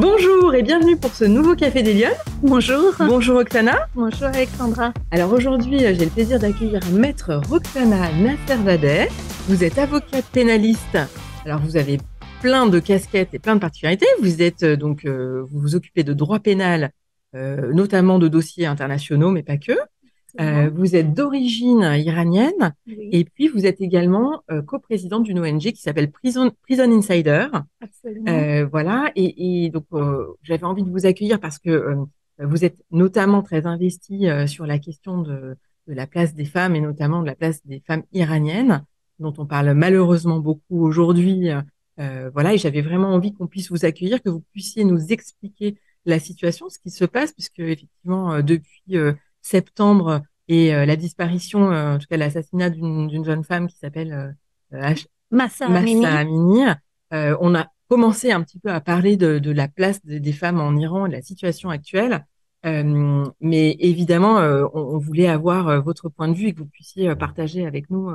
Bonjour et bienvenue pour ce nouveau Café des Lyonnes. Bonjour. Bonjour Roxana. Bonjour Alexandra. Alors aujourd'hui, j'ai le plaisir d'accueillir Maître Roxana Nasser-Vadeh. Vous êtes avocate pénaliste. Alors vous avez plein de casquettes et plein de particularités. Vous êtes vous vous occupez de droit pénal, notamment de dossiers internationaux, mais pas que. Vous êtes d'origine iranienne, Oui. Et puis vous êtes également coprésidente d'une ONG qui s'appelle Prison Insider. Absolument. Voilà, et donc j'avais envie de vous accueillir parce que vous êtes notamment très investi sur la question de la place des femmes et notamment de la place des femmes iraniennes, dont on parle malheureusement beaucoup aujourd'hui. Voilà, et j'avais vraiment envie qu'on puisse vous accueillir, que vous puissiez nous expliquer la situation, ce qui se passe, puisque effectivement depuis septembre et la disparition, en tout cas l'assassinat d'une jeune femme qui s'appelle Massa Mahsa Amini. Amini, on a commencé un petit peu à parler de la place des femmes en Iran et de la situation actuelle. Mais évidemment, on voulait avoir votre point de vue et que vous puissiez partager avec nous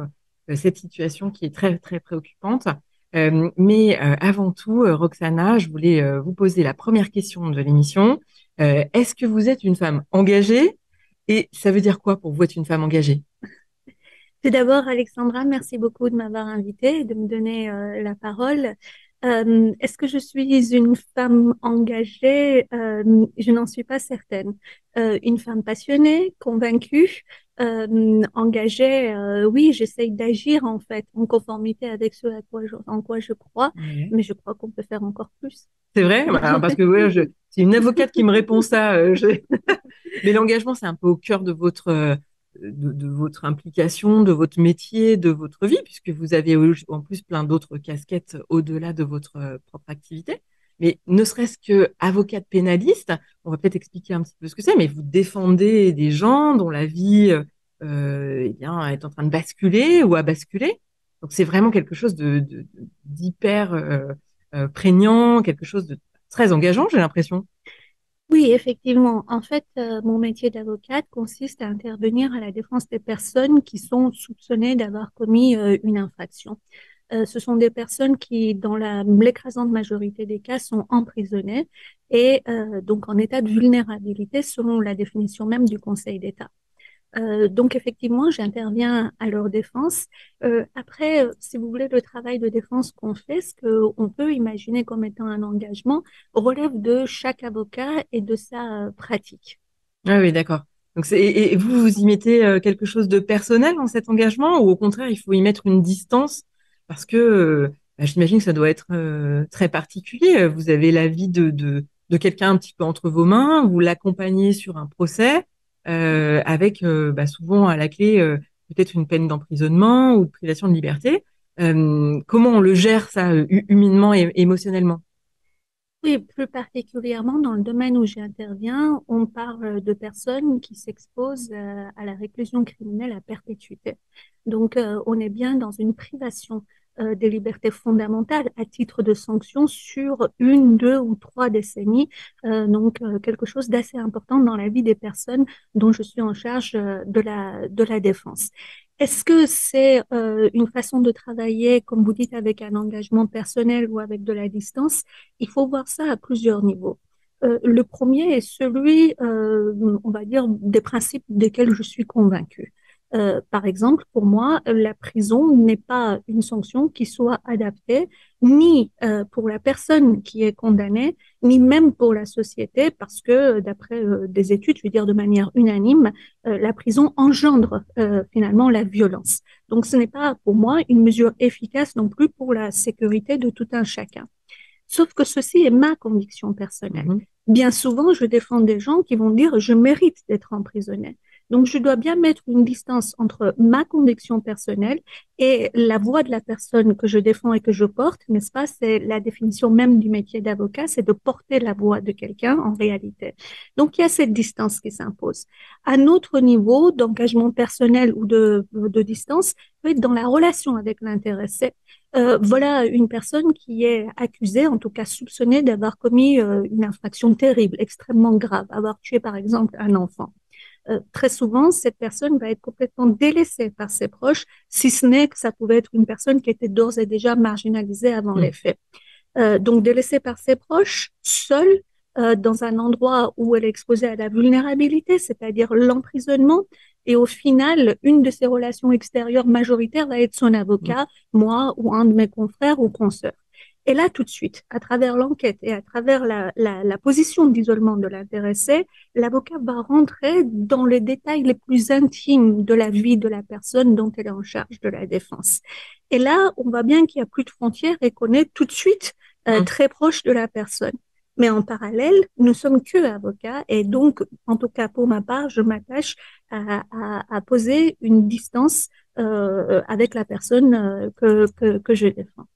cette situation qui est très, très préoccupante. Mais avant tout, Roxana, je voulais vous poser la première question de l'émission. Est-ce que vous êtes une femme engagée? Et ça veut dire quoi pour vous être une femme engagée? Tout d'abord, Alexandra, merci beaucoup de m'avoir invitée et de me donner la parole. Est-ce que je suis une femme engagée? Je n'en suis pas certaine. Une femme passionnée, convaincue, engagée, oui, j'essaye d'agir en fait en conformité avec ce en quoi je crois, Ouais. mais je crois qu'on peut faire encore plus. C'est vrai? Alors, parce que ouais, c'est une avocate qui me répond ça. Mais l'engagement, c'est un peu au cœur de de votre implication, de votre métier, de votre vie, puisque vous avez en plus plein d'autres casquettes au-delà de votre propre activité. Mais ne serait-ce que avocate pénaliste, on va peut-être expliquer un petit peu ce que c'est, mais vous défendez des gens dont la vie eh bien, est en train de basculer ou a basculé. Donc c'est vraiment quelque chose d'hyper prégnant, quelque chose de très engageant, j'ai l'impression. Oui, effectivement. En fait, mon métier d'avocate consiste à intervenir à la défense des personnes qui sont soupçonnées d'avoir commis une infraction. Ce sont des personnes qui, dans l'écrasante majorité des cas, sont emprisonnées et donc en état de vulnérabilité selon la définition même du Conseil d'État. Donc effectivement, j'interviens à leur défense. Après, si vous voulez, le travail de défense qu'on fait, ce qu'on peut imaginer comme étant un engagement, relève de chaque avocat et de sa pratique. Ah oui, d'accord. Donc et vous, vous y mettez quelque chose de personnel dans cet engagement ou au contraire, il faut y mettre une distance parce que j'imagine que ça doit être très particulier. Vous avez la vie de quelqu'un un petit peu entre vos mains, vous l'accompagnez sur un procès avec souvent à la clé peut-être une peine d'emprisonnement ou de privation de liberté. Comment on le gère ça humainement et émotionnellement? Oui, plus particulièrement dans le domaine où j'interviens, on parle de personnes qui s'exposent à la réclusion criminelle à perpétuité. Donc, on est bien dans une privation des libertés fondamentales à titre de sanction sur une, deux ou trois décennies. Donc, quelque chose d'assez important dans la vie des personnes dont je suis en charge de la défense. Est-ce que c'est une façon de travailler, comme vous dites, avec un engagement personnel ou avec de la distance? Il faut voir ça à plusieurs niveaux. Le premier est celui, on va dire, des principes desquels je suis convaincue. Par exemple, pour moi, la prison n'est pas une sanction qui soit adaptée ni pour la personne qui est condamnée, ni même pour la société, parce que d'après des études, je veux dire de manière unanime, la prison engendre finalement la violence. Donc, ce n'est pas pour moi une mesure efficace non plus pour la sécurité de tout un chacun. Sauf que ceci est ma conviction personnelle. Mhm. Bien souvent, je défends des gens qui vont dire je mérite d'être emprisonné. Donc, je dois bien mettre une distance entre ma conviction personnelle et la voix de la personne que je défends et que je porte, n'est-ce pas? C'est la définition même du métier d'avocat, c'est de porter la voix de quelqu'un en réalité. Donc, il y a cette distance qui s'impose. Un autre niveau d'engagement personnel ou de distance peut être dans la relation avec l'intéressé. Voilà une personne qui est accusée, en tout cas soupçonnée d'avoir commis une infraction terrible, extrêmement grave, avoir tué par exemple un enfant. Très souvent, cette personne va être complètement délaissée par ses proches, si ce n'est que ça pouvait être une personne qui était d'ores et déjà marginalisée avant les faits. Donc délaissée par ses proches, seule, dans un endroit où elle est exposée à la vulnérabilité, c'est-à-dire l'emprisonnement. Et au final, une de ses relations extérieures majoritaires va être son avocat, moi ou un de mes confrères ou consoeurs. Et là, tout de suite, à travers l'enquête et à travers la position d'isolement de l'intéressé, l'avocat va rentrer dans les détails les plus intimes de la vie de la personne dont elle est en charge de la défense. Et là, on voit bien qu'il n'y a plus de frontières et qu'on est tout de suite Mm. très proche de la personne. Mais en parallèle, nous sommes que avocats et donc, en tout cas pour ma part, je m'attache à poser une distance avec la personne que je défends.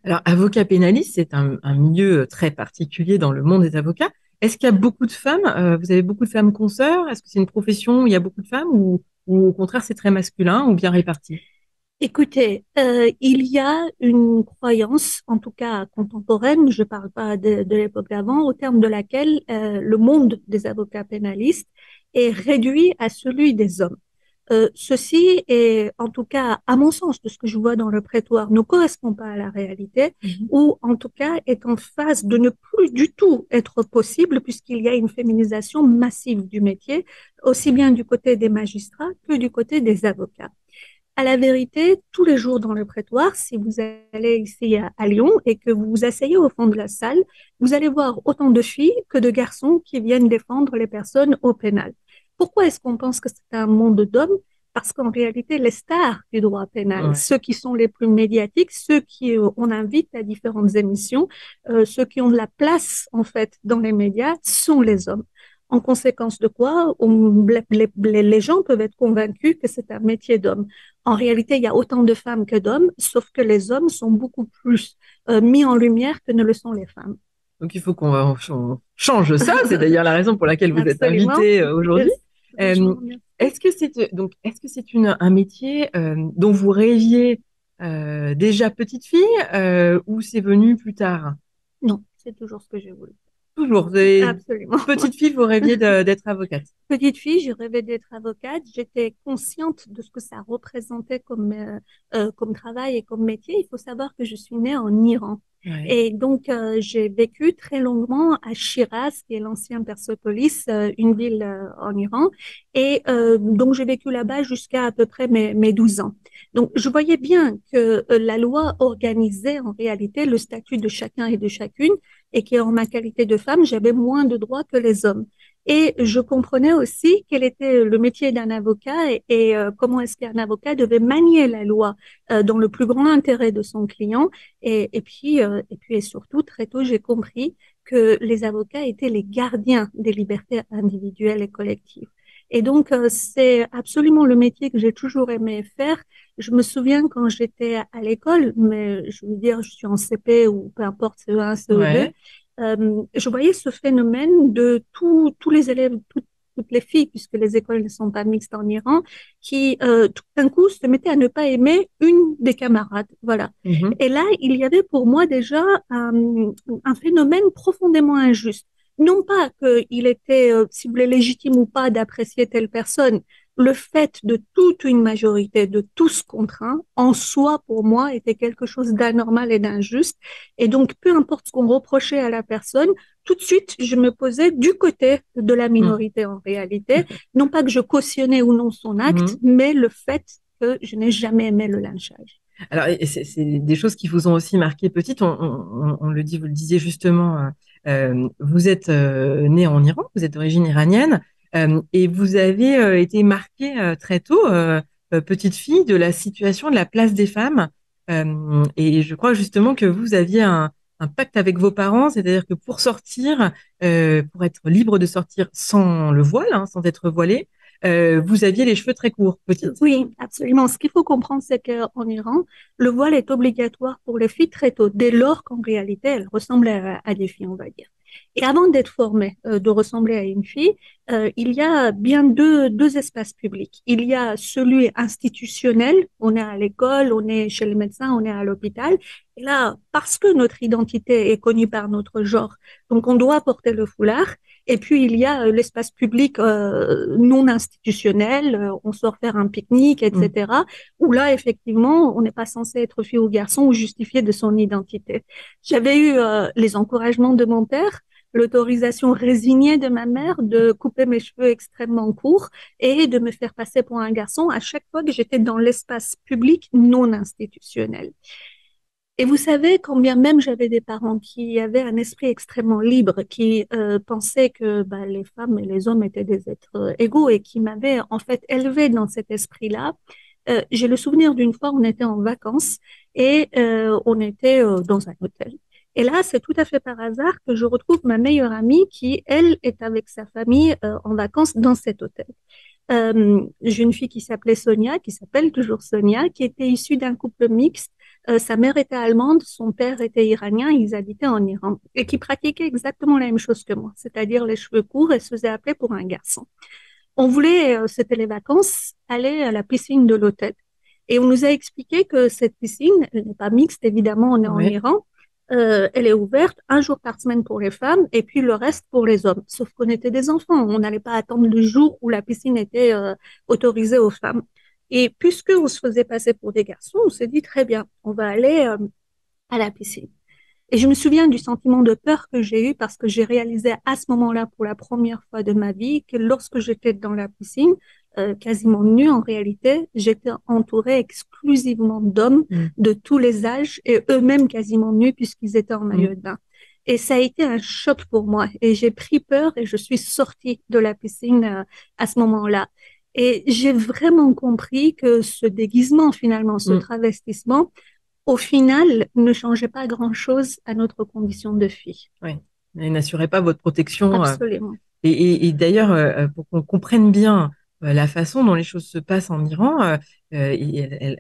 Alors, avocat pénaliste, c'est un milieu très particulier dans le monde des avocats. Est-ce qu'il y a beaucoup de femmes? Vous avez beaucoup de femmes consoeurs? Est-ce que c'est une profession où il y a beaucoup de femmes ou au contraire c'est très masculin ou bien réparti? Écoutez, il y a une croyance, en tout cas contemporaine, je ne parle pas de l'époque d'avant, au terme de laquelle le monde des avocats pénalistes est réduit à celui des hommes. Ceci est, en tout cas, à mon sens, de ce que je vois dans le prétoire, ne correspond pas à la réalité, Mhm. ou en tout cas est en phase de ne plus du tout être possible, puisqu'il y a une féminisation massive du métier, aussi bien du côté des magistrats que du côté des avocats. À la vérité, tous les jours dans le prétoire, si vous allez ici à Lyon et que vous vous asseyez au fond de la salle, vous allez voir autant de filles que de garçons qui viennent défendre les personnes au pénal. Pourquoi est-ce qu'on pense que c'est un monde d'hommes? Parce qu'en réalité, les stars du droit pénal, Ouais. ceux qui sont les plus médiatiques, ceux qui on invite à différentes émissions, ceux qui ont de la place en fait dans les médias, sont les hommes. En conséquence de quoi, les gens peuvent être convaincus que c'est un métier d'homme. En réalité, il y a autant de femmes que d'hommes, sauf que les hommes sont beaucoup plus mis en lumière que ne le sont les femmes. Donc il faut qu'on change ça. C'est d'ailleurs la raison pour laquelle vous êtes Absolument. invité aujourd'hui. Je vous Euh, remercie. est-ce que c'est un métier dont vous rêviez déjà petite fille ou c'est venu plus tard? Non, c'est toujours ce que je voulais. Toujours. Absolument. Petite fille, vous rêviez d'être avocate. Petite fille, je rêvais d'être avocate. J'étais consciente de ce que ça représentait comme travail et comme métier. Il faut savoir que je suis née en Iran. Ouais. Et donc, j'ai vécu très longuement à Shiraz, qui est l'ancien Persépolis, une ville en Iran. Et donc, j'ai vécu là-bas jusqu'à à peu près mes 12 ans. Donc, je voyais bien que la loi organisait en réalité le statut de chacun et de chacune et qu'en ma qualité de femme, j'avais moins de droits que les hommes. Et je comprenais aussi quel était le métier d'un avocat et comment est-ce qu'un avocat devait manier la loi dans le plus grand intérêt de son client. Et puis et surtout, très tôt, j'ai compris que les avocats étaient les gardiens des libertés individuelles et collectives. Et donc, c'est absolument le métier que j'ai toujours aimé faire. Je me souviens quand j'étais à l'école, mais je veux dire, je suis en CP ou peu importe, CE1, CE2, Ouais. je voyais ce phénomène de tous les élèves, toutes les filles, puisque les écoles ne sont pas mixtes en Iran, qui tout d'un coup se mettaient à ne pas aimer une des camarades. Voilà. Mhm. Et là, il y avait pour moi déjà un phénomène profondément injuste. Non pas qu'il était, si vous voulez, légitime ou pas d'apprécier telle personne, le fait de toute une majorité, de tous contre un, en soi, pour moi, était quelque chose d'anormal et d'injuste. Et donc, peu importe ce qu'on reprochait à la personne, tout de suite, je me posais du côté de la Mhm. minorité en réalité. Non pas que je cautionnais ou non son acte, Mhm. mais le fait que je n'ai jamais aimé le lynchage. Alors, et c'est des choses qui vous ont aussi marqué petite. On le dit, vous le disiez justement, vous êtes né en Iran, vous êtes d'origine iranienne, et vous avez été marquée très tôt, petite fille, de la situation, de la place des femmes. Et je crois justement que vous aviez un pacte avec vos parents, c'est-à-dire que pour sortir, pour être libre de sortir sans le voile, hein, sans être voilée, vous aviez les cheveux très courts, petite. Oui, absolument. Ce qu'il faut comprendre, c'est qu'en Iran, le voile est obligatoire pour les filles très tôt, dès lors qu'en réalité, elles ressemblent à des filles, on va dire. Et avant d'être formée, de ressembler à une fille, il y a bien deux espaces publics. Il y a celui institutionnel, on est à l'école, on est chez le médecin, on est à l'hôpital. Et là, parce que notre identité est connue par notre genre, donc on doit porter le foulard. Et puis, il y a l'espace public non institutionnel, on sort faire un pique-nique, Mm. etc., où là, effectivement, on n'est pas censé être fille ou garçon ou justifié de son identité. J'avais eu les encouragements de mon père, l'autorisation résignée de ma mère de couper mes cheveux extrêmement courts et de me faire passer pour un garçon à chaque fois que j'étais dans l'espace public non institutionnel. Et vous savez, quand bien même j'avais des parents qui avaient un esprit extrêmement libre, qui pensaient que bah, les femmes et les hommes étaient des êtres égaux et qui m'avaient en fait élevé dans cet esprit-là, j'ai le souvenir d'une fois, on était en vacances et on était dans un hôtel. Et là, c'est tout à fait par hasard que je retrouve ma meilleure amie qui, elle, est avec sa famille en vacances dans cet hôtel. J'ai une fille qui s'appelait Sonia, qui s'appelle toujours Sonia, qui était issue d'un couple mixte. Sa mère était allemande, son père était iranien, ils habitaient en Iran et qui pratiquaient exactement la même chose que moi, c'est-à-dire les cheveux courts et se faisaient appeler pour un garçon. On voulait, c'était les vacances, aller à la piscine de l'hôtel. Et on nous a expliqué que cette piscine, elle n'est pas mixte, évidemment, on est en Ouais. Iran. Elle est ouverte un jour par semaine pour les femmes et puis le reste pour les hommes. Sauf qu'on était des enfants, on n'allait pas attendre le jour où la piscine était autorisée aux femmes. Et puisque on se faisait passer pour des garçons, on s'est dit très bien, on va aller à la piscine. Et je me souviens du sentiment de peur que j'ai eu parce que j'ai réalisé à ce moment-là, pour la première fois de ma vie, que lorsque j'étais dans la piscine, quasiment nue en réalité, j'étais entourée exclusivement d'hommes Mm. de tous les âges et eux-mêmes quasiment nus puisqu'ils étaient en Mm. maillot de bain. Et ça a été un choc pour moi. Et j'ai pris peur et je suis sortie de la piscine à ce moment-là. Et j'ai vraiment compris que ce déguisement, finalement, ce Mm. travestissement, au final, ne changeait pas grand-chose à notre condition de fille. Ouais. Et n'assurez pas votre protection. Absolument. Et d'ailleurs, pour qu'on comprenne bien la façon dont les choses se passent en Iran,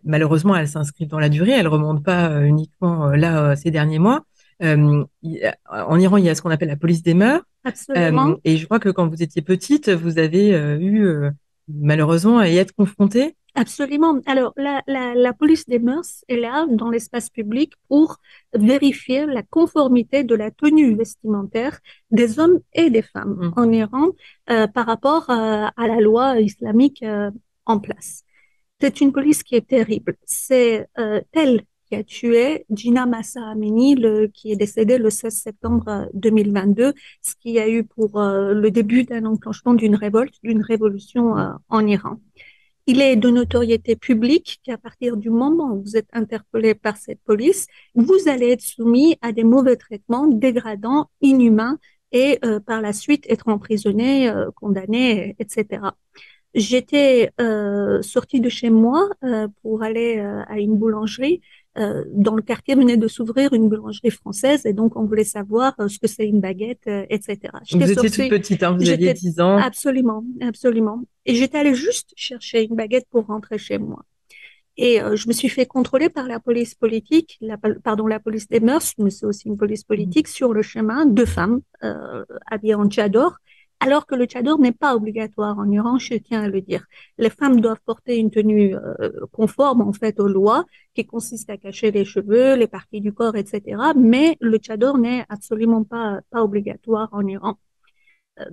malheureusement, elles s'inscrivent dans la durée, elles remontent pas uniquement là ces derniers mois. En Iran, il y a ce qu'on appelle la police des mœurs. Absolument. Et je crois que quand vous étiez petite, vous avez eu malheureusement à y être confrontée. Absolument. Alors, la police des mœurs est là dans l'espace public pour vérifier la conformité de la tenue vestimentaire des hommes et des femmes Mm. en Iran par rapport à la loi islamique en place. C'est une police qui est terrible. C'est elle qui a tué Gina Massa Amini, qui est décédée le 16 septembre 2022, ce qui a eu pour le début d'un enclenchement d'une révolte, d'une révolution en Iran. Il est de notoriété publique qu'à partir du moment où vous êtes interpellé par cette police, vous allez être soumis à des mauvais traitements dégradants, inhumains et par la suite être emprisonné, condamné, etc. J'étais sortie de chez moi pour aller à une boulangerie. Dans le quartier venait de s'ouvrir une boulangerie française et donc on voulait savoir ce que c'est une baguette, etc. Donc J'étais vous étiez toute sortie, petite, hein, vous aviez j'étais 10 ans. absolument, absolument. Et j'étais allée juste chercher une baguette pour rentrer chez moi. Et je me suis fait contrôler par la police politique, pardon, la police des mœurs, mais c'est aussi une police politique, sur le chemin, deux femmes habillées en tchador, alors que le tchador n'est pas obligatoire en Iran, je tiens à le dire. Les femmes doivent porter une tenue conforme en fait aux lois, qui consiste à cacher les cheveux, les parties du corps, etc. Mais le tchador n'est absolument pas obligatoire en Iran. Euh,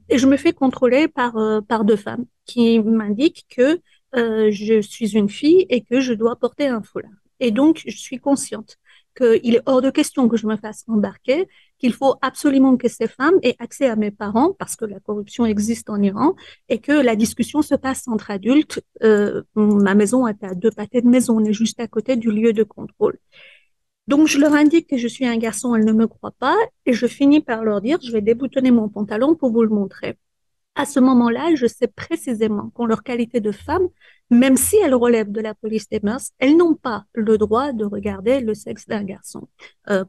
et je me fais contrôler par deux femmes qui m'indiquent que je suis une fille et que je dois porter un foulard. Et donc, je suis consciente qu'il est hors de question que je me fasse embarquer, qu'il faut absolument que ces femmes aient accès à mes parents parce que la corruption existe en Iran et que la discussion se passe entre adultes. Ma maison est à deux pâtés de maison, on est juste à côté du lieu de contrôle. Donc, je leur indique que je suis un garçon, elles ne me croient pas, et je finis par leur dire, je vais déboutonner mon pantalon pour vous le montrer. À ce moment-là, je sais précisément qu'en leur qualité de femme, même si elles relèvent de la police des mœurs, elles n'ont pas le droit de regarder le sexe d'un garçon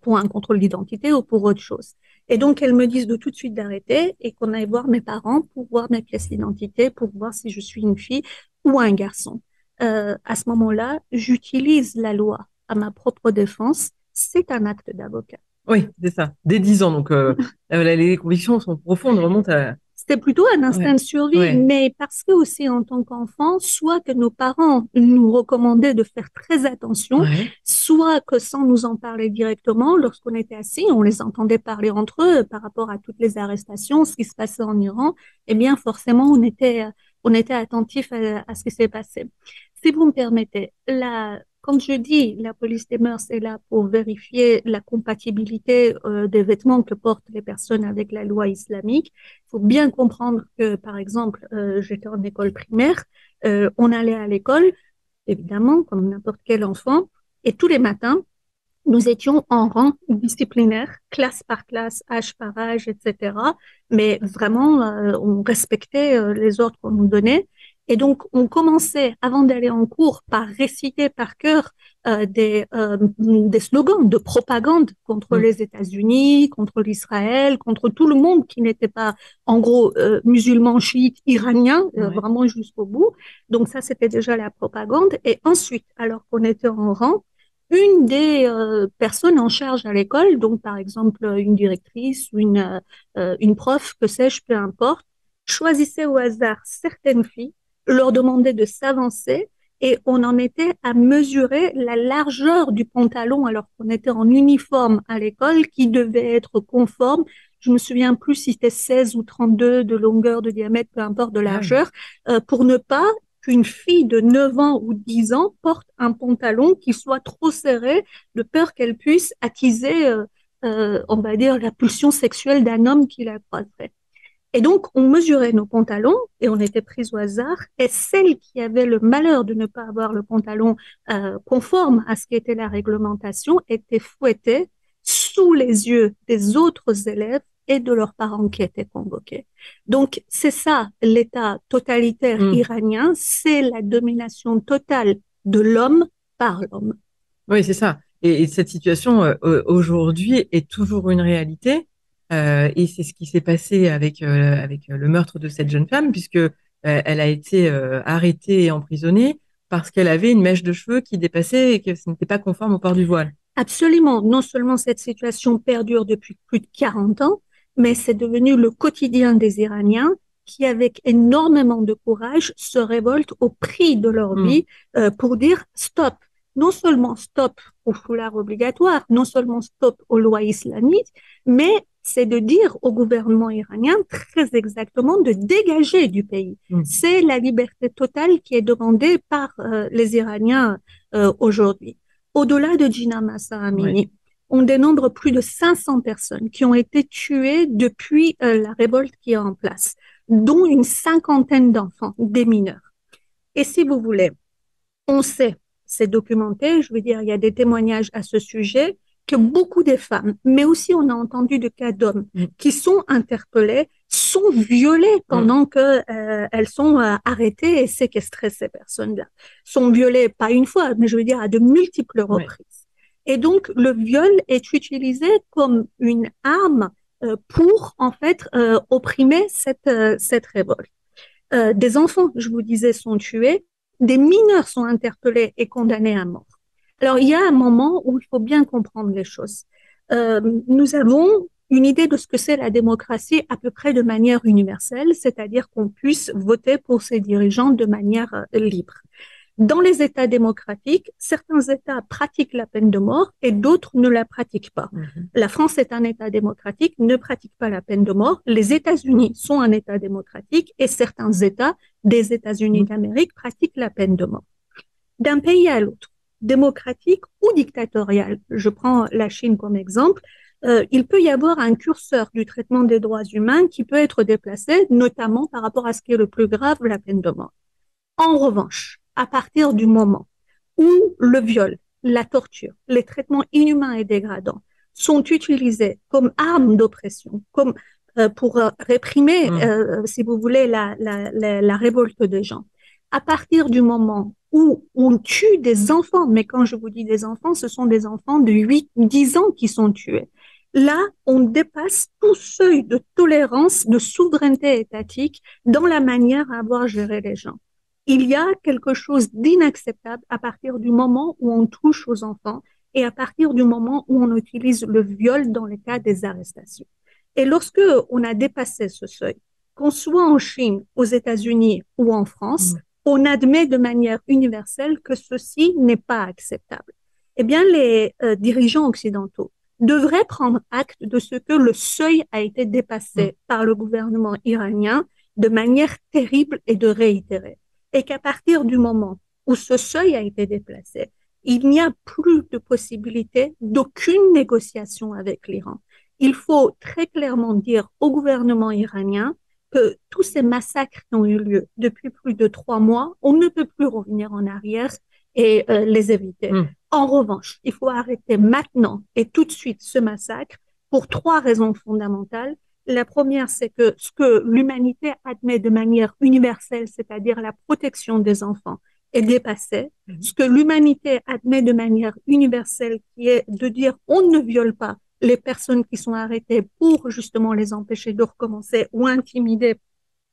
pour un contrôle d'identité ou pour autre chose. Et donc, elles me disent de tout de suite d'arrêter et qu'on aille voir mes parents pour voir mes pièces d'identité, pour voir si je suis une fille ou un garçon. À ce moment-là, j'utilise la loi à ma propre défense. C'est un acte d'avocat. Oui, c'est ça. Dès 10 ans, donc les convictions sont profondes, remontent à... C'était plutôt un instinct Ouais, de survie, ouais, mais parce que aussi en tant qu'enfant, soit que nos parents nous recommandaient de faire très attention, ouais. soit que sans nous en parler directement, lorsqu'on était assis, on les entendait parler entre eux par rapport à toutes les arrestations, ce qui se passait en Iran, eh bien forcément on était attentif à ce qui s'est passé. Si vous me permettez, comme je dis, la police des mœurs est là pour vérifier la compatibilité des vêtements que portent les personnes avec la loi islamique. Il faut bien comprendre que, par exemple, j'étais en école primaire, on allait à l'école, évidemment, comme n'importe quel enfant, et tous les matins, nous étions en rang disciplinaire, classe par classe, âge par âge, etc. Mais vraiment, on respectait les ordres qu'on nous donnait. Et donc, on commençait, avant d'aller en cours, par réciter par cœur des slogans de propagande contre Mm. les États-Unis, contre l'Israël, contre tout le monde qui n'était pas, en gros, musulman, chiite, iranien, Ouais. vraiment jusqu'au bout. Donc ça, c'était déjà la propagande. Et ensuite, alors qu'on était en rang, une des personnes en charge à l'école, donc par exemple une directrice ou une prof, que sais-je, peu importe, choisissait au hasard certaines filles, leur demandait de s'avancer et on en était à mesurer la largeur du pantalon alors qu'on était en uniforme à l'école qui devait être conforme. Je me souviens plus si c'était 16 ou 32 de longueur, de diamètre, peu importe, de Ah oui. largeur, pour ne pas qu'une fille de 9 ans ou 10 ans porte un pantalon qui soit trop serré, de peur qu'elle puisse attiser, on va dire, la pulsion sexuelle d'un homme qui la croiserait. Et donc, on mesurait nos pantalons et on était pris au hasard. Et celle qui avait le malheur de ne pas avoir le pantalon conforme à ce qui était la réglementation était fouettée sous les yeux des autres élèves et de leurs parents qui étaient convoqués. Donc, c'est ça, l'État totalitaire Mm. iranien, c'est la domination totale de l'homme par l'homme. Oui, c'est ça. Et cette situation aujourd'hui est toujours une réalité. Et c'est ce qui s'est passé avec le meurtre de cette jeune femme, puisque elle a été arrêtée et emprisonnée parce qu'elle avait une mèche de cheveux qui dépassait et que ce n'était pas conforme au port du voile. Absolument. Non seulement cette situation perdure depuis plus de 40 ans, mais c'est devenu le quotidien des Iraniens qui, avec énormément de courage, se révoltent au prix de leur Mm. vie pour dire stop. Non seulement stop au foulard obligatoire, non seulement stop aux lois islamiques, mais c'est de dire au gouvernement iranien très exactement de dégager du pays. Mm. C'est la liberté totale qui est demandée par les Iraniens aujourd'hui. Au-delà de Gina Massa Ouais. Amini, on dénombre plus de 500 personnes qui ont été tuées depuis la révolte qui est en place, dont une cinquantaine d'enfants, des mineurs. Et si vous voulez, on sait, c'est documenté, je veux dire, il y a des témoignages à ce sujet, que beaucoup des femmes, mais aussi on a entendu de cas d'hommes Mm. qui sont interpellés, sont violés Mm. pendant que elles sont arrêtées et séquestrées, ces personnes-là. Sont violées pas une fois, mais je veux dire à de multiples Ouais. reprises. Et donc le viol est utilisé comme une arme pour en fait opprimer cette révolte. Des enfants, je vous disais, sont tués, des mineurs sont interpellés et condamnés à mort. Alors, il y a un moment où il faut bien comprendre les choses. Nous avons une idée de ce que c'est la démocratie à peu près de manière universelle, c'est-à-dire qu'on puisse voter pour ses dirigeants de manière libre. Dans les États démocratiques, certains États pratiquent la peine de mort et d'autres ne la pratiquent pas. Mhm. La France est un État démocratique, ne pratique pas la peine de mort. Les États-Unis sont un État démocratique et certains États des États-Unis Mm. d'Amérique pratiquent la peine de mort. D'un pays à l'autre, démocratique ou dictatorial, je prends la Chine comme exemple, il peut y avoir un curseur du traitement des droits humains qui peut être déplacé, notamment par rapport à ce qui est le plus grave, la peine de mort. En revanche, à partir du moment où le viol, la torture, les traitements inhumains et dégradants sont utilisés comme armes d'oppression, comme pour réprimer, Mm. si vous voulez, la révolte des gens, à partir du moment où on tue des enfants, mais quand je vous dis des enfants, ce sont des enfants de 8, 10 ans qui sont tués. Là, on dépasse tout seuil de tolérance, de souveraineté étatique dans la manière à avoir géré les gens. Il y a quelque chose d'inacceptable à partir du moment où on touche aux enfants et à partir du moment où on utilise le viol dans le cas des arrestations. Et lorsque on a dépassé ce seuil, qu'on soit en Chine, aux États-Unis ou en France, Mm. on admet de manière universelle que ceci n'est pas acceptable. Eh bien, les dirigeants occidentaux devraient prendre acte de ce que le seuil a été Mm. dépassé par le gouvernement iranien de manière terrible et de réitérer. Et qu'à partir du moment où ce seuil a été déplacé, il n'y a plus de possibilité d'aucune négociation avec l'Iran. Il faut très clairement dire au gouvernement iranien que tous ces massacres qui ont eu lieu depuis plus de 3 mois, on ne peut plus revenir en arrière et les éviter. Mm. En revanche, il faut arrêter maintenant et tout de suite ce massacre pour 3 raisons fondamentales. La première, c'est que ce que l'humanité admet de manière universelle, c'est-à-dire la protection des enfants, est dépassé. Mm. Ce que l'humanité admet de manière universelle, qui est de dire on ne viole pas les personnes qui sont arrêtées pour justement les empêcher de recommencer ou intimider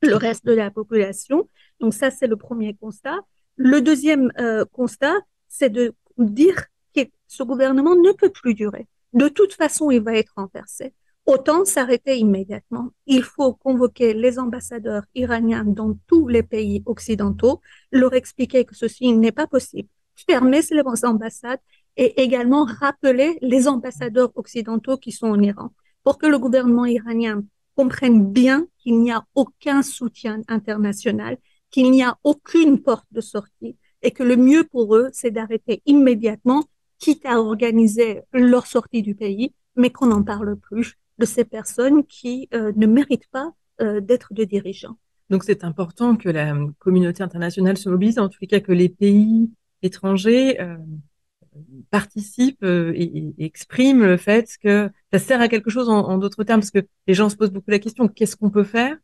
le reste de la population. Donc ça, c'est le premier constat. Le deuxième constat, c'est de dire que ce gouvernement ne peut plus durer. De toute façon, il va être renversé. Autant s'arrêter immédiatement. Il faut convoquer les ambassadeurs iraniens dans tous les pays occidentaux, leur expliquer que ceci n'est pas possible, fermer ces ambassades et également rappeler les ambassadeurs occidentaux qui sont en Iran pour que le gouvernement iranien comprenne bien qu'il n'y a aucun soutien international, qu'il n'y a aucune porte de sortie et que le mieux pour eux, c'est d'arrêter immédiatement, quitte à organiser leur sortie du pays, mais qu'on n'en parle plus de ces personnes qui ne méritent pas d'être de dirigeants. Donc c'est important que la communauté internationale se mobilise, en tous les cas que les pays étrangers participent et expriment le fait que ça sert à quelque chose en d'autres termes, parce que les gens se posent beaucoup la question, qu'est-ce qu'on peut faire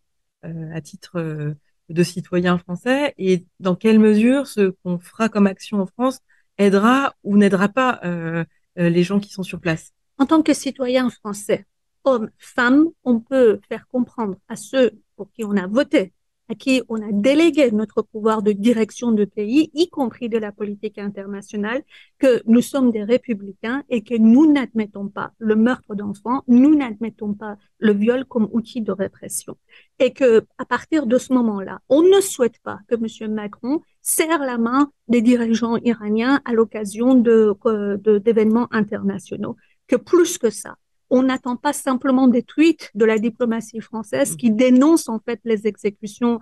à titre de citoyen français et dans quelle mesure ce qu'on fera comme action en France aidera ou n'aidera pas les gens qui sont sur place. En tant que citoyen français, hommes, femmes, on peut faire comprendre à ceux pour qui on a voté, à qui on a délégué notre pouvoir de direction de pays, y compris de la politique internationale, que nous sommes des républicains et que nous n'admettons pas le meurtre d'enfants, nous n'admettons pas le viol comme outil de répression. Et que, à partir de ce moment-là, on ne souhaite pas que M. Macron serre la main des dirigeants iraniens à l'occasion d'événements internationaux. Que plus que ça, on n'attend pas simplement des tweets de la diplomatie française qui dénoncent en fait les exécutions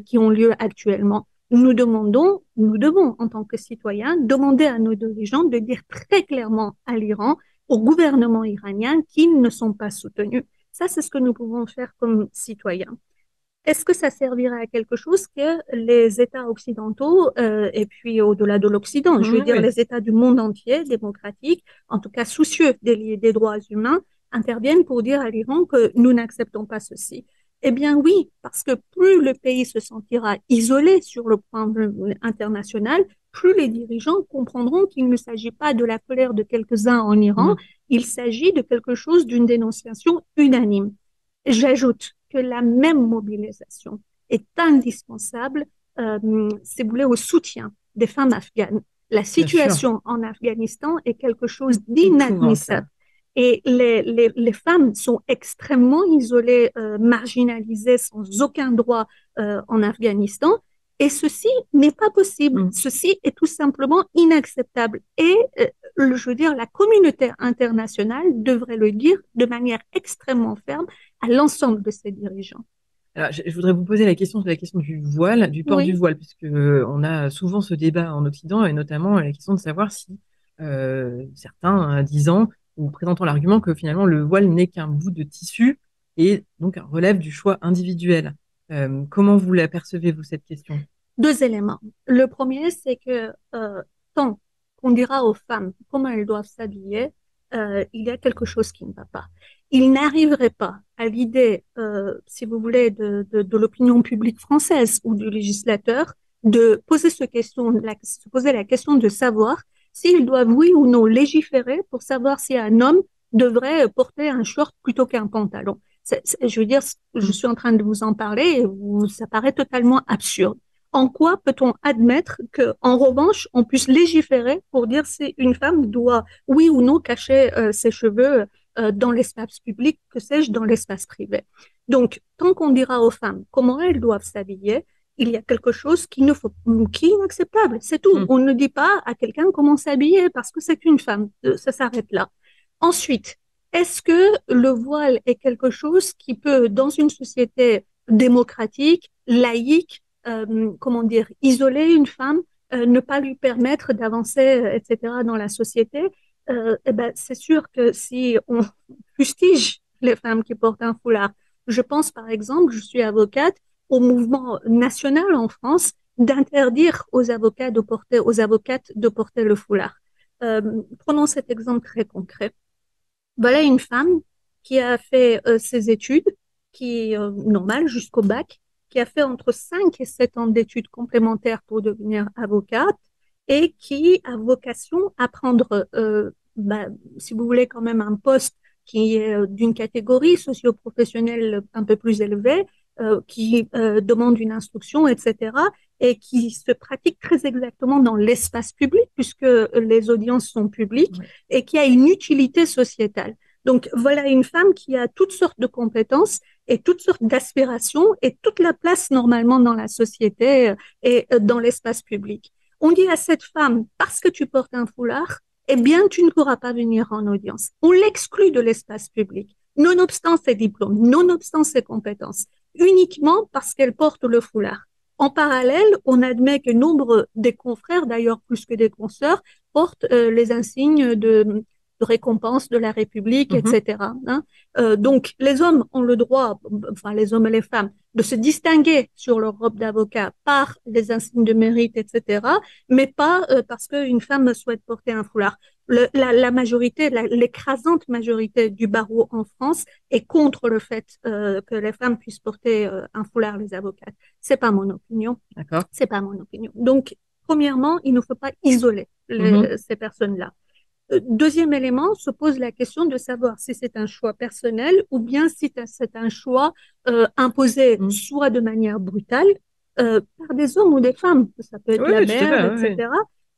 qui ont lieu actuellement. Nous devons, en tant que citoyens, demander à nos dirigeants de dire très clairement à l'Iran, au gouvernement iranien, qu'ils ne sont pas soutenus. Ça, c'est ce que nous pouvons faire comme citoyens. Est-ce que ça servira à quelque chose que les États occidentaux, et puis au-delà de l'Occident, je veux dire Oui. les États du monde entier, démocratiques, en tout cas soucieux des droits humains, interviennent pour dire à l'Iran que nous n'acceptons pas ceci? Eh bien oui, parce que plus le pays se sentira isolé sur le plan international, plus les dirigeants comprendront qu'il ne s'agit pas de la colère de quelques-uns en Iran, il s'agit de quelque chose d'une dénonciation unanime. J'ajoute que la même mobilisation est indispensable, si vous voulez, au soutien des femmes afghanes. La situation en Afghanistan est quelque chose d'inadmissible. Et les femmes sont extrêmement isolées, marginalisées, sans aucun droit en Afghanistan. Et ceci n'est pas possible. Ceci est tout simplement inacceptable. Et je veux dire, la communauté internationale devrait le dire de manière extrêmement ferme à l'ensemble de ses dirigeants. Alors, je voudrais vous poser la question du voile, du port du voile, puisque on a souvent ce débat en Occident, et notamment la question de savoir si certains disant ou présentant l'argument que finalement le voile n'est qu'un bout de tissu et donc relève du choix individuel. Comment vous l'apercevez-vous cette question? 2 éléments. Le premier, c'est que tant qu'on dira aux femmes comment elles doivent s'habiller, il y a quelque chose qui ne va pas. Il n'arriverait pas à l'idée, si vous voulez, de l'opinion publique française ou du législateur de poser se poser la question de savoir s'ils doivent, oui ou non, légiférer pour savoir si un homme devrait porter un short plutôt qu'un pantalon. Je veux dire, je suis en train de vous en parler et ça paraît totalement absurde. En quoi peut-on admettre qu'en revanche, on puisse légiférer pour dire si une femme doit, oui ou non, cacher ses cheveux dans l'espace public, que sais-je, dans l'espace privé. Donc, tant qu'on dira aux femmes comment elles doivent s'habiller, il y a quelque chose qui est inacceptable. C'est tout. Mm. On ne dit pas à quelqu'un comment s'habiller parce que c'est une femme. Ça s'arrête là. Ensuite, est-ce que le voile est quelque chose qui peut, dans une société démocratique, laïque, comment dire, isoler une femme, ne pas lui permettre d'avancer, etc., dans la société? Eh ben, c'est sûr que si on fustige les femmes qui portent un foulard, je pense par exemple, je suis avocate, au mouvement national en France d'interdire aux avocates de porter le foulard. Euh, Prenons cet exemple très concret. Voilà une femme qui a fait ses études, qui est normale jusqu'au bac, qui a fait entre 5 et 7 ans d'études complémentaires pour devenir avocate et qui a vocation à prendre, si vous voulez, quand même un poste qui est d'une catégorie socio-professionnelle un peu plus élevée, qui demande une instruction, etc., et qui se pratique très exactement dans l'espace public, puisque les audiences sont publiques, Ouais. et qui a une utilité sociétale. Donc voilà une femme qui a toutes sortes de compétences et toutes sortes d'aspirations et toute la place normalement dans la société et dans l'espace public. On dit à cette femme, parce que tu portes un foulard, eh bien, tu ne pourras pas venir en audience. On l'exclut de l'espace public, nonobstant ses diplômes, nonobstant ses compétences, uniquement parce qu'elle porte le foulard. En parallèle, on admet que nombre des confrères, d'ailleurs plus que des consoeurs, portent les insignes de récompense de la République, Mhm. etc. Hein. Donc, les hommes ont le droit, enfin les hommes et les femmes, de se distinguer sur leur robe d'avocat par les insignes de mérite, etc., mais pas parce qu'une femme souhaite porter un foulard. La majorité, l'écrasante majorité du barreau en France est contre le fait que les femmes puissent porter un foulard, les avocates. C'est pas mon opinion. D'accord. C'est pas mon opinion. Donc, premièrement, il ne faut pas isoler Mhm. ces personnes-là. Deuxième élément, se pose la question de savoir si c'est un choix personnel ou bien si c'est un choix imposé Mm. soit de manière brutale par des hommes ou des femmes, ça peut être Oui, la oui, tout à mère, fait. Oui, oui. etc.,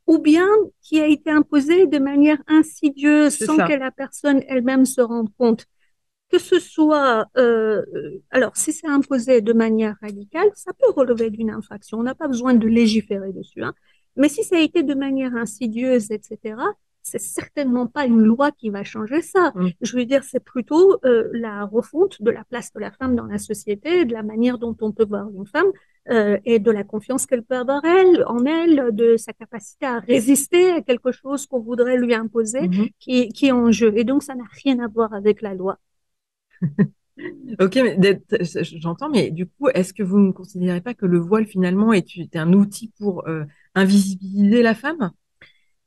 ou bien qui a été imposé de manière insidieuse C'est sans que ça. la personne elle-même se rende compte. Que ce soit, alors si c'est imposé de manière radicale, ça peut relever d'une infraction. On n'a pas besoin de légiférer dessus, hein. Mais si ça a été de manière insidieuse, etc., c'est certainement pas une loi qui va changer ça. Mm. Je veux dire, c'est plutôt la refonte de la place de la femme dans la société, de la manière dont on peut voir une femme et de la confiance qu'elle peut avoir en elle, de sa capacité à résister à quelque chose qu'on voudrait lui imposer, Mhm. qui est en jeu. Et donc, ça n'a rien à voir avec la loi. Ok, mais j'entends, mais du coup, est-ce que vous ne considérez pas que le voile finalement est un outil pour invisibiliser la femme?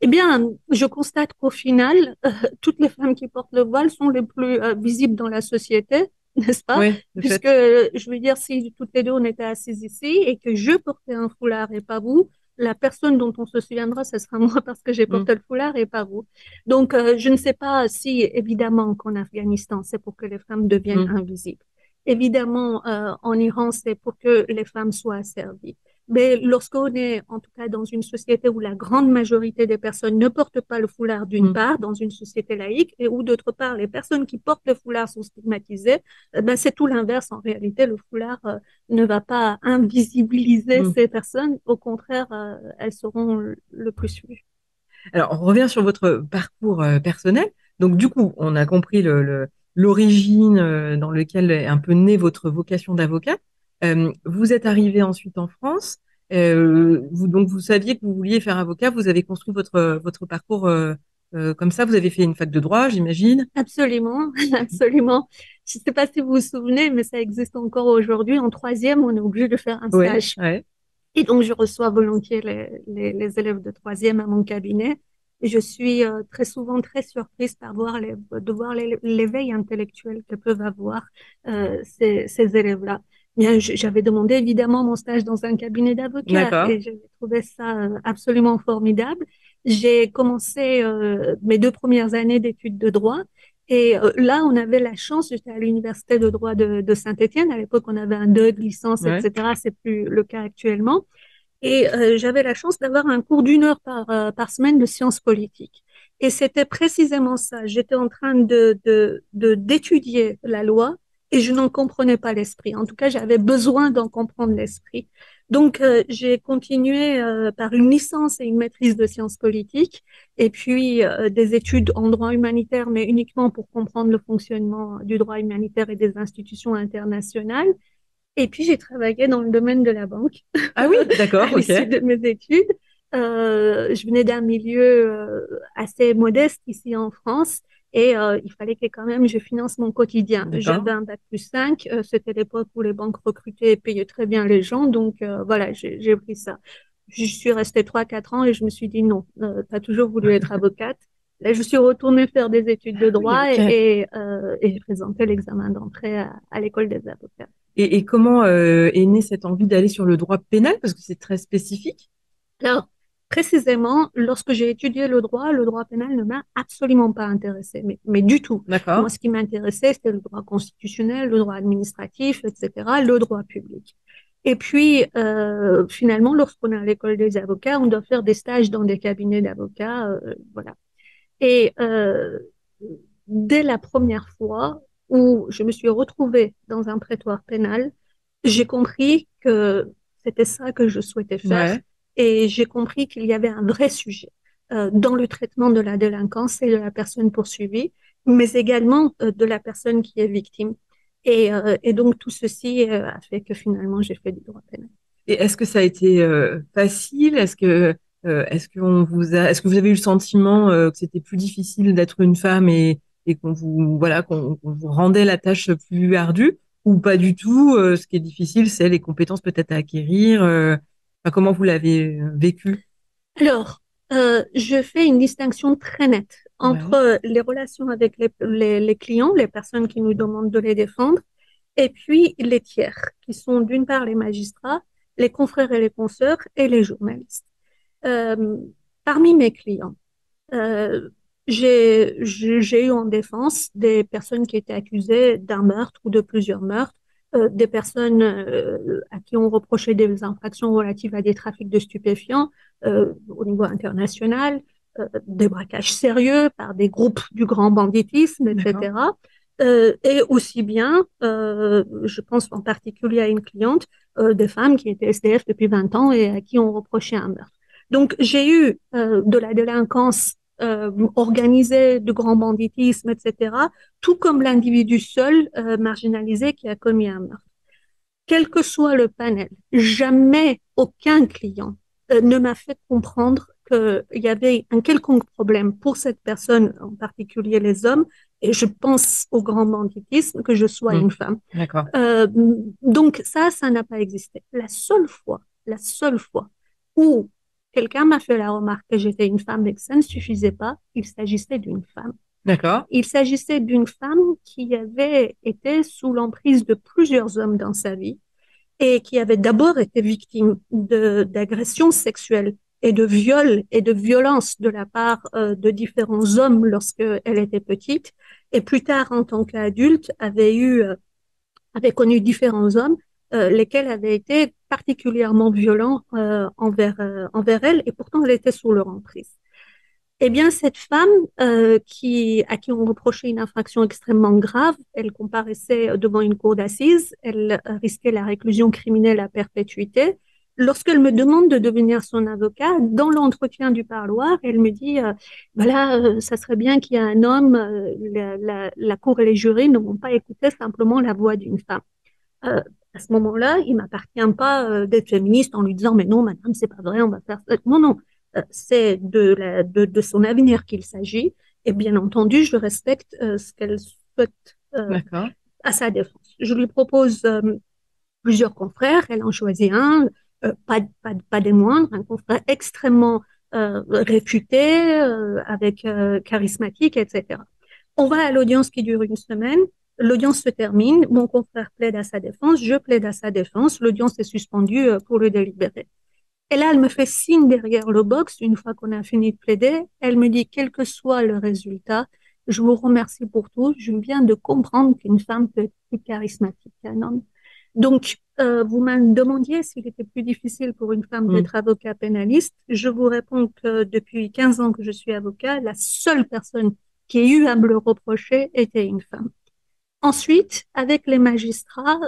Eh bien, je constate qu'au final, toutes les femmes qui portent le voile sont les plus visibles dans la société, n'est-ce pas? Oui, de Puisque, fait. je veux dire, si toutes les deux on était assises ici et que je portais un foulard et pas vous, la personne dont on se souviendra, ce sera moi parce que j'ai Mm. porté le foulard et pas vous. Donc, je ne sais pas si, évidemment, qu'en Afghanistan, c'est pour que les femmes deviennent Mm. invisibles. Évidemment, en Iran, c'est pour que les femmes soient asservies. Mais lorsqu'on est, en tout cas, dans une société où la grande majorité des personnes ne portent pas le foulard d'une Mm. part, dans une société laïque, et où d'autre part, les personnes qui portent le foulard sont stigmatisées, ben, c'est tout l'inverse. En réalité, le foulard ne va pas invisibiliser Mm. ces personnes. Au contraire, elles seront le plus vues. Alors, on revient sur votre parcours personnel. Donc, du coup, on a compris l'origine dans laquelle est un peu née votre vocation d'avocat. Vous êtes arrivé ensuite en France. Donc, vous saviez que vous vouliez faire avocat. Vous avez construit votre parcours comme ça. Vous avez fait une fac de droit, j'imagine. Absolument, absolument. Je ne sais pas si vous vous souvenez, mais ça existe encore aujourd'hui. En troisième, on est obligé de faire un Oui, stage. ouais. Et donc, je reçois volontiers les élèves de troisième à mon cabinet. Et je suis très souvent très surprise de voir l'éveil intellectuel que peuvent avoir ces élèves-là. Bien, j'avais demandé évidemment mon stage dans un cabinet d'avocats D'accord. et j'avais trouvé ça absolument formidable. J'ai commencé mes 2 premières années d'études de droit. Et là, on avait la chance, j'étais à l'université de droit de Saint-Étienne. À l'époque, on avait un 2 de licence, Ouais. etc. C'est plus le cas actuellement. Et j'avais la chance d'avoir un cours d'1 heure par semaine de sciences politiques. Et c'était précisément ça. J'étais en train d'étudier la loi et je n'en comprenais pas l'esprit. En tout cas, j'avais besoin d'en comprendre l'esprit. Donc, j'ai continué par une licence et une maîtrise de sciences politiques et puis des études en droit humanitaire, mais uniquement pour comprendre le fonctionnement du droit humanitaire et des institutions internationales. Et puis, j'ai travaillé dans le domaine de la banque Ah oui, d'accord, à ok. l'issue de mes études. Je venais d'un milieu assez modeste ici en France et il fallait que quand même je finance mon quotidien. D'accord. J'avais un bac+5, c'était l'époque où les banques recrutaient et payaient très bien les gens, donc voilà, j'ai pris ça. Je suis restée 3, 4 ans et je me suis dit non, tu as toujours voulu être avocate. Là, je suis retournée faire des études de Ah oui, droit ok. et j'ai présenté l'examen d'entrée à l'école des avocats. Et comment est née cette envie d'aller sur le droit pénal? Parce que c'est très spécifique. Alors, précisément, lorsque j'ai étudié le droit pénal ne m'a absolument pas intéressé, mais du tout. D'accord. Moi, ce qui m'intéressait, c'était le droit constitutionnel, le droit administratif, etc., le droit public. Et puis, finalement, lorsqu'on est à l'école des avocats, on doit faire des stages dans des cabinets d'avocats, voilà. Et dès la première fois où je me suis retrouvée dans un prétoire pénal, j'ai compris que c'était ça que je souhaitais faire Ouais. et j'ai compris qu'il y avait un vrai sujet dans le traitement de la délinquance et de la personne poursuivie, mais également de la personne qui est victime. Et donc tout ceci a fait que finalement j'ai fait du droit pénal. Et est-ce que ça a été facile? Est-ce que vous avez eu le sentiment que c'était plus difficile d'être une femme et qu'on vous voilà qu'on vous rendait la tâche plus ardue ou pas du tout? Ce qui est difficile, c'est les compétences peut-être à acquérir. Enfin, comment vous l'avez vécu? Alors, je fais une distinction très nette Ouais. entre les relations avec les clients, les personnes qui nous demandent de les défendre, et puis les tiers, qui sont d'une part les magistrats, les confrères et les consoeurs et les journalistes. Euh, Parmi mes clients, euh, j'ai eu en défense des personnes qui étaient accusées d'un meurtre ou de plusieurs meurtres, des personnes à qui on reprochait des infractions relatives à des trafics de stupéfiants au niveau international, des braquages sérieux par des groupes du grand banditisme, D'accord. etc. Et aussi bien, je pense en particulier à une cliente, des femmes qui étaient SDF depuis 20 ans et à qui on reprochait un meurtre. Donc, j'ai eu de la délinquance organisée, de grand banditisme, etc., tout comme l'individu seul marginalisé qui a commis un meurtre. Quel que soit le panel, jamais aucun client ne m'a fait comprendre qu'il y avait un quelconque problème pour cette personne, en particulier les hommes, et je pense au grand banditisme, que je sois Hmm. une femme. D'accord. Euh, donc ça n'a pas existé. La seule fois où quelqu'un m'a fait la remarque que j'étais une femme et que ça ne suffisait pas, il s'agissait d'une femme. D'accord. Il s'agissait d'une femme qui avait été sous l'emprise de plusieurs hommes dans sa vie et qui avait d'abord été victime d'agressions sexuelles et de viols et de violences de la part de différents hommes lorsqu'elle était petite, et plus tard, en tant qu'adulte, avait connu différents hommes, lesquels avaient été particulièrement violents envers elle, et pourtant elle était sous leur emprise. Eh bien, cette femme à qui on reprochait une infraction extrêmement grave, elle comparaissait devant une cour d'assises, elle risquait la réclusion criminelle à perpétuité. Lorsqu'elle me demande de devenir son avocat, dans l'entretien du parloir, elle me dit, voilà, ça serait bien qu'il y ait un homme, la cour et les jurys ne vont pas écouter simplement la voix d'une femme. Euh, à ce moment-là, il m'appartient pas d'être féministe en lui disant, mais non, madame, c'est pas vrai, on va faire ça. Non, non, c'est de son avenir qu'il s'agit. Et bien entendu, je respecte ce qu'elle souhaite D'accord. à sa défense. Je lui propose plusieurs confrères, elle en choisit un, pas des moindres, un confrère extrêmement réputé, avec charismatique, etc. On va à l'audience qui dure une semaine. L'audience se termine. Mon confrère plaide à sa défense. Je plaide à sa défense. L'audience est suspendue pour le délibérer. Et là, elle me fait signe derrière le box, une fois qu'on a fini de plaider. Elle me dit, quel que soit le résultat, je vous remercie pour tout. Je viens de comprendre qu'une femme peut être plus charismatique qu'un homme. Donc, vous me demandiez s'il était plus difficile pour une femme Mm. d'être avocat pénaliste. Je vous réponds que depuis 15 ans que je suis avocat, la seule personne qui ait eu à me le reprocher était une femme. Ensuite, avec les magistrats,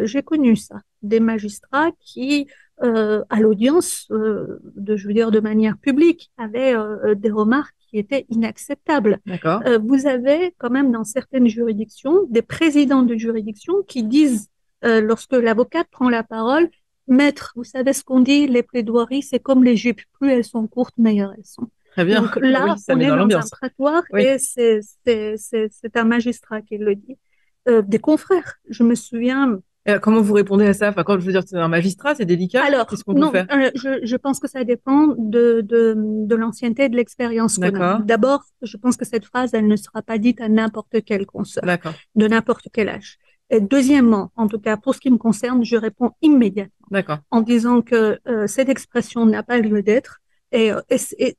j'ai connu ça. Des magistrats qui, à l'audience, je veux dire de manière publique, avaient des remarques qui étaient inacceptables. D'accord. Vous avez quand même dans certaines juridictions des présidents de juridiction qui disent, lorsque l'avocate prend la parole, Maître, vous savez ce qu'on dit, les plaidoiries, c'est comme les jupes, plus elles sont courtes, meilleures elles sont. Très bien. Donc là, Oui, ça on met est dans dans un l'ambiance. prétoire Oui. et c'est un magistrat qui le dit. Des confrères, je me souviens. Comment vous répondez à ça? Enfin, quand je veux dire, c'est un magistrat, c'est délicat. Alors, Qu'est-ce qu'on peut non, faire? je pense que ça dépend de l'ancienneté et de l'expérience qu'on a. D'accord. D'abord, je pense que cette phrase, elle ne sera pas dite à n'importe quel consoeur, D'accord. de n'importe quel âge. Et deuxièmement, en tout cas, pour ce qui me concerne, je réponds immédiatement D'accord. en disant que cette expression n'a pas lieu d'être. Et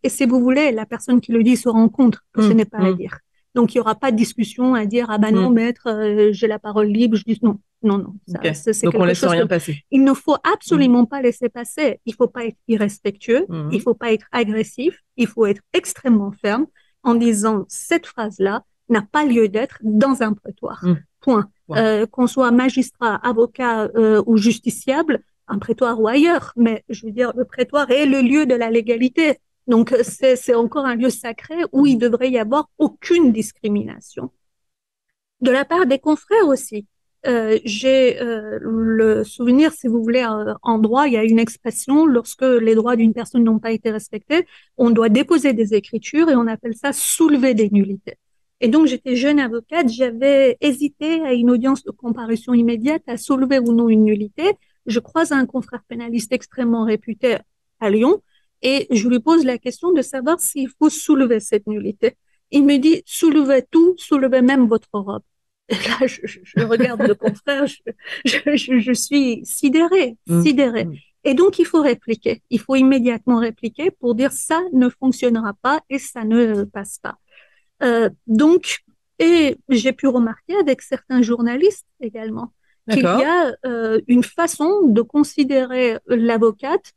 si vous voulez, la personne qui le dit se rend compte que ce Mm, n'est pas à mm, dire. Donc, il n'y aura pas de discussion à dire, ah ben non, mm. maître, j'ai la parole libre. Je dis non, non, non. Ok. Ça, c'est Donc, on quelque laisse chose que rien passer. il ne faut Mm, absolument pas laisser passer. Il ne faut pas être irrespectueux, il ne mm, faut pas être agressif, il faut être extrêmement ferme en disant cette phrase-là n'a pas lieu d'être dans un prétoire. mm. Point. Bon. Qu'on soit magistrat, avocat ou justiciable, un prétoire ou ailleurs, mais je veux dire, le prétoire est le lieu de la légalité. Donc, c'est encore un lieu sacré où il devrait y avoir aucune discrimination. De la part des confrères aussi. J'ai le souvenir, si vous voulez, en droit, il y a une expression, lorsque les droits d'une personne n'ont pas été respectés, on doit déposer des écritures et on appelle ça soulever des nullités. Et donc, j'étais jeune avocate, j'avais hésité à une audience de comparution immédiate à soulever ou non une nullité. Je croise un confrère pénaliste extrêmement réputé à Lyon et je lui pose la question de savoir s'il faut soulever cette nullité. Il me dit, soulevez tout, soulevez même votre robe. Et là, je regarde le confrère, je suis sidérée, Mm, sidérée. mm. Et donc, il faut répliquer. Il faut immédiatement répliquer pour dire ça ne fonctionnera pas et ça ne passe pas. Donc, et j'ai pu remarquer avec certains journalistes également qu'il y D'accord. a une façon de considérer l'avocate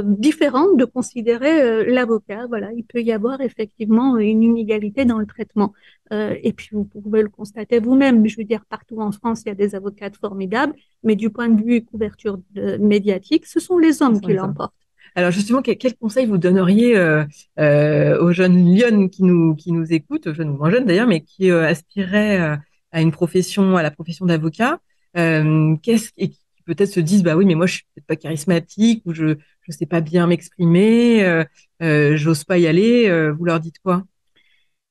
différente de considérer l'avocat. Voilà, il peut y avoir effectivement une inégalité dans le traitement. Et puis, vous pouvez le constater vous-même. Je veux dire, partout en France, il y a des avocates formidables, mais du point de vue couverture médiatique, ce sont les Ce hommes sont qui les hommes. l'emportent. Alors justement, quel conseil vous donneriez aux jeunes lionnes qui nous écoutent, aux jeunes ou moins jeunes d'ailleurs, mais qui aspireraient à une profession, à la profession d'avocat, et qui peut-être se disent, bah oui, mais moi je suis peut-être pas charismatique ou je sais pas bien m'exprimer, j'ose pas y aller. Vous leur dites quoi?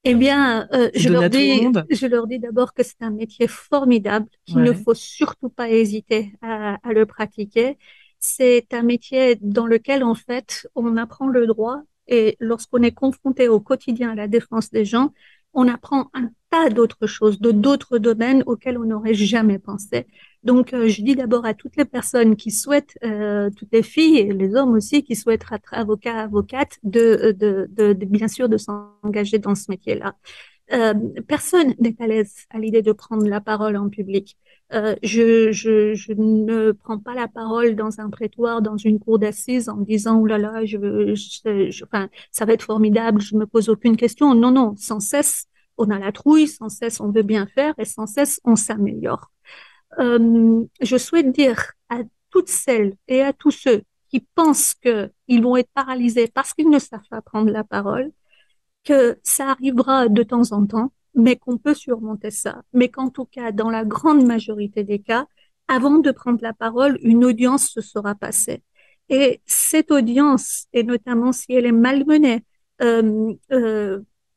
Eh bien, C'est donné à tout le monde? je leur dis d'abord que c'est un métier formidable, qu'il ne Ouais. faut surtout pas hésiter à le pratiquer. C'est un métier dans lequel, en fait, on apprend le droit et lorsqu'on est confronté au quotidien à la défense des gens, on apprend un tas d'autres choses, de d'autres domaines auxquels on n'aurait jamais pensé. Donc, je dis d'abord à toutes les personnes qui souhaitent, toutes les filles et les hommes aussi qui souhaitent être avocats, avocates, bien sûr de s'engager dans ce métier-là. Euh, Personne n'est à l'aise à l'idée de prendre la parole en public. Je ne prends pas la parole dans un prétoire, dans une cour d'assises en me disant, oh là là, enfin, ça va être formidable, je me pose aucune question. Non, non, sans cesse, on a la trouille, sans cesse, on veut bien faire et sans cesse, on s'améliore. Je souhaite dire à toutes celles et à tous ceux qui pensent qu'ils vont être paralysés parce qu'ils ne savent pas prendre la parole, que ça arrivera de temps en temps, mais qu'on peut surmonter ça. Mais qu'en tout cas, dans la grande majorité des cas, avant de prendre la parole, une audience se sera passée. Et cette audience, et notamment si elle est malmenée,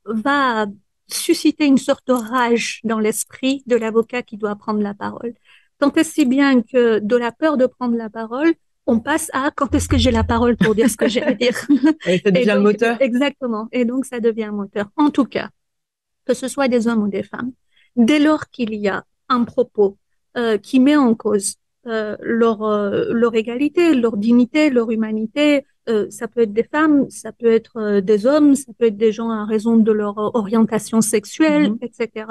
va susciter une sorte de rage dans l'esprit de l'avocat qui doit prendre la parole. Tant est si bien que de la peur de prendre la parole, on passe à quand est-ce que j'ai la parole pour dire ce que j'ai à dire. Et ça Et devient le donc, moteur? exactement. Et donc, ça devient un moteur. En tout cas, que ce soit des hommes ou des femmes, dès lors qu'il y a un propos qui met en cause leur égalité, leur dignité, leur humanité, ça peut être des femmes, ça peut être des hommes, ça peut être des gens à raison de leur orientation sexuelle, Mhm. etc.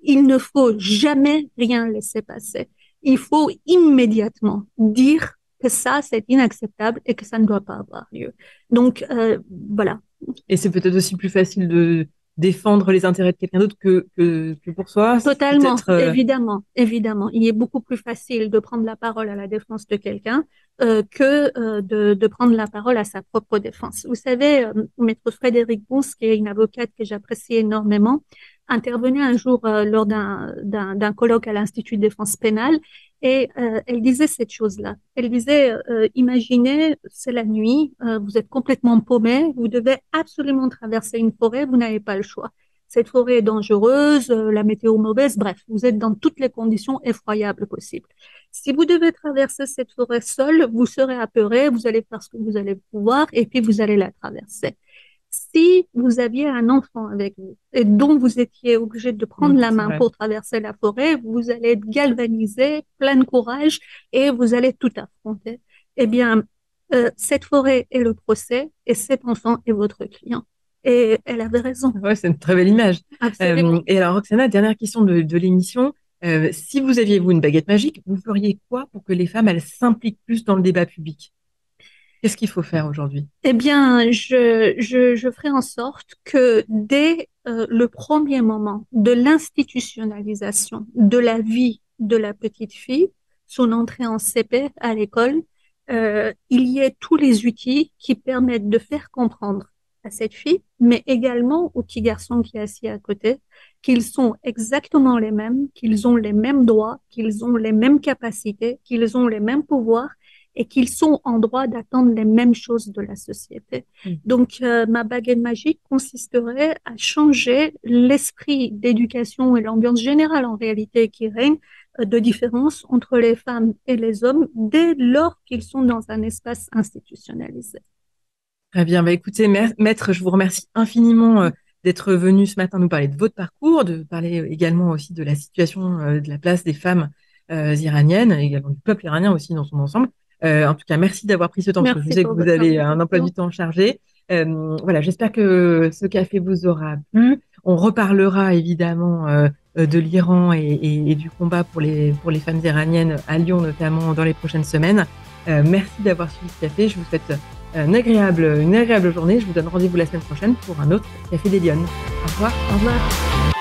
Il ne faut jamais rien laisser passer. il faut immédiatement dire que ça, c'est inacceptable et que ça ne doit pas avoir lieu. Donc, voilà. Et c'est peut-être aussi plus facile de défendre les intérêts de quelqu'un d'autre que pour soi. Totalement, évidemment, évidemment. Il est beaucoup plus facile de prendre la parole à la défense de quelqu'un que de prendre la parole à sa propre défense. Vous savez, Maître Frédéric Bons, qui est une avocate que j'apprécie énormément, intervenait un jour lors d'un colloque à l'Institut de défense pénale et elle disait cette chose-là. Elle disait, imaginez, c'est la nuit, vous êtes complètement paumé, vous devez absolument traverser une forêt, vous n'avez pas le choix. Cette forêt est dangereuse, la météo mauvaise, bref, vous êtes dans toutes les conditions effroyables possibles. Si vous devez traverser cette forêt seule, vous serez apeuré, vous allez faire ce que vous allez pouvoir et puis vous allez la traverser. Si vous aviez un enfant avec vous et dont vous étiez obligé de prendre la main pour traverser la forêt, vous allez être galvanisé, plein de courage et vous allez tout affronter. Eh bien, cette forêt est le procès et cet enfant est votre client. Et elle avait raison. Ouais, c'est une très belle image. Absolument. Et alors, Roxana, dernière question de l'émission. Si vous aviez, vous, une baguette magique, vous feriez quoi pour que les femmes, elles s'impliquent plus dans le débat public? Qu'est-ce qu'il faut faire aujourd'hui? Eh bien, je ferai en sorte que dès le premier moment de l'institutionnalisation de la vie de la petite fille, son entrée en CP à l'école, il y ait tous les outils qui permettent de faire comprendre à cette fille, mais également au petit garçon qui est assis à côté, qu'ils sont exactement les mêmes, qu'ils ont les mêmes droits, qu'ils ont les mêmes capacités, qu'ils ont les mêmes pouvoirs et qu'ils sont en droit d'attendre les mêmes choses de la société. Donc, ma baguette magique consisterait à changer l'esprit d'éducation et l'ambiance générale en réalité qui règne de différence entre les femmes et les hommes dès lors qu'ils sont dans un espace institutionnalisé. Très bien. Bah, écoutez, maître, je vous remercie infiniment d'être venu ce matin nous parler de votre parcours, de parler également aussi de la situation, de la place des femmes iraniennes, et également du peuple iranien aussi dans son ensemble. En tout cas, merci d'avoir pris ce temps, parce que je Merci sais que pour vous votre avez un emploi invitation. du temps chargé. Voilà, j'espère que ce café vous aura plu. On reparlera évidemment de l'Iran et du combat pour les femmes iraniennes à Lyon, notamment dans les prochaines semaines. Merci d'avoir suivi ce café. Je vous souhaite une agréable journée. Je vous donne rendez-vous la semaine prochaine pour un autre Café des Lyonnes. Au revoir. Au revoir.